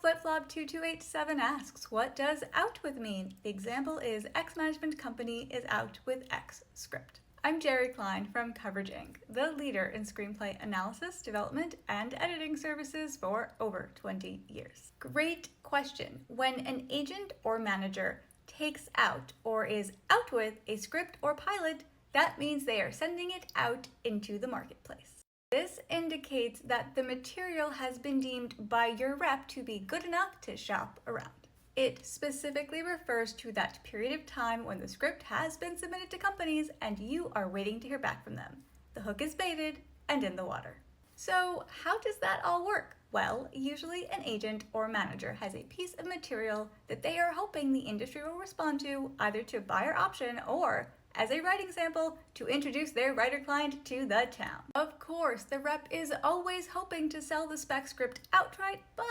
FlipFlop2287 asks, what does out with mean? The example is X management company is out with X script. I'm Jerry Klein from Coverage Inc., the leader in screenplay analysis, development, and editing services for over 20 years. Great question. When an agent or manager takes out or is out with a script or pilot, that means they are sending it out into the marketplace. This indicates that the material has been deemed by your rep to be good enough to shop around. It specifically refers to that period of time when the script has been submitted to companies and you are waiting to hear back from them. The hook is baited and in the water. So how does that all work? Well, usually an agent or manager has a piece of material that they are hoping the industry will respond to, either to buyer option or as a writing sample to introduce their writer client to the town. Of course, the rep is always hoping to sell the spec script outright, but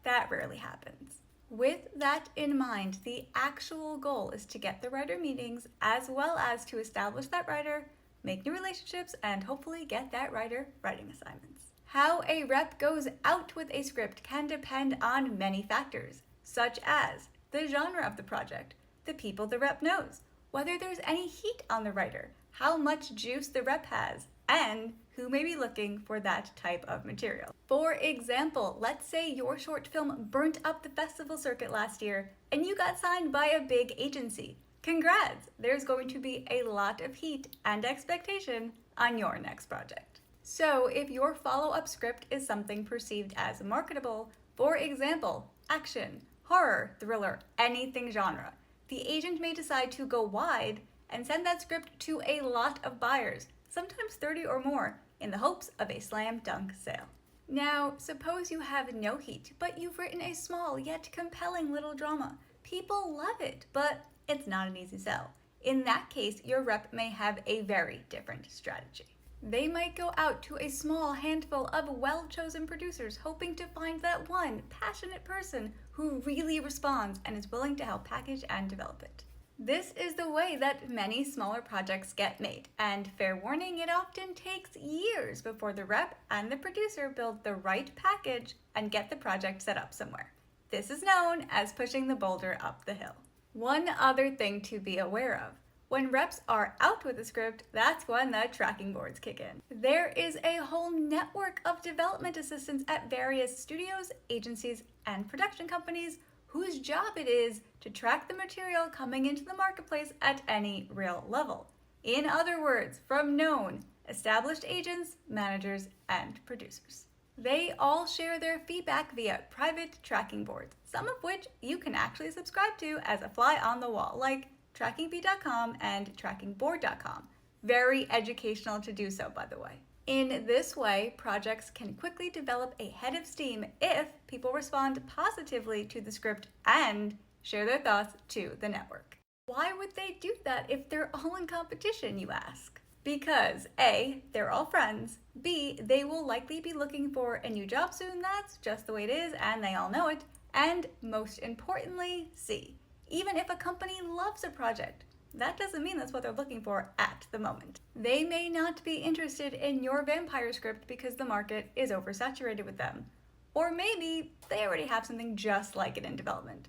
that rarely happens. With that in mind, the actual goal is to get the writer meetings as well as to establish that writer, make new relationships, and hopefully get that writer writing assignments. How a rep goes out with a script can depend on many factors, such as the genre of the project, the people the rep knows, whether there's any heat on the writer, how much juice the rep has, and who may be looking for that type of material. For example, let's say your short film burnt up the festival circuit last year and you got signed by a big agency. Congrats! There's going to be a lot of heat and expectation on your next project. So if your follow-up script is something perceived as marketable, for example, action, horror, thriller, anything genre, the agent may decide to go wide and send that script to a lot of buyers, sometimes 30 or more, in the hopes of a slam dunk sale. Now, suppose you have no heat, but you've written a small yet compelling little drama. People love it, but it's not an easy sell. In that case, your rep may have a very different strategy. They might go out to a small handful of well-chosen producers hoping to find that one passionate person who really responds and is willing to help package and develop it. This is the way that many smaller projects get made, and fair warning, it often takes years before the rep and the producer build the right package and get the project set up somewhere. This is known as pushing the boulder up the hill. One other thing to be aware of. When reps are out with the script, that's when the tracking boards kick in. There is a whole network of development assistants at various studios, agencies, and production companies whose job it is to track the material coming into the marketplace at any real level. In other words, from known, established agents, managers, and producers. They all share their feedback via private tracking boards, some of which you can actually subscribe to as a fly on the wall, like trackingbeat.com and trackingboard.com. Very educational to do so, by the way. In this way, projects can quickly develop a head of steam if people respond positively to the script and share their thoughts to the network. Why would they do that if they're all in competition, you ask? Because A, they're all friends, B, they will likely be looking for a new job soon, that's just the way it is and they all know it, and most importantly, C, even if a company loves a project, that doesn't mean that's what they're looking for at the moment. They may not be interested in your vampire script because the market is oversaturated with them. Or maybe they already have something just like it in development.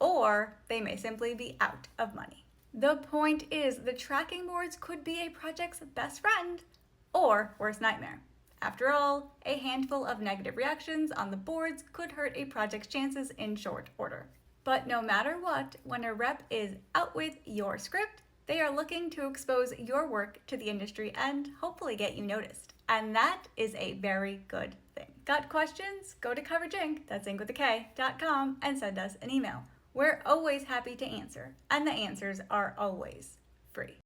Or they may simply be out of money. The point is, the tracking boards could be a project's best friend or worst nightmare. After all, a handful of negative reactions on the boards could hurt a project's chances in short order. But no matter what, when a rep is out with your script, they are looking to expose your work to the industry and hopefully get you noticed. And that is a very good thing. Got questions? Go to Coverage Inc., that's Inc with a K.com, and send us an email. We're always happy to answer, and the answers are always free.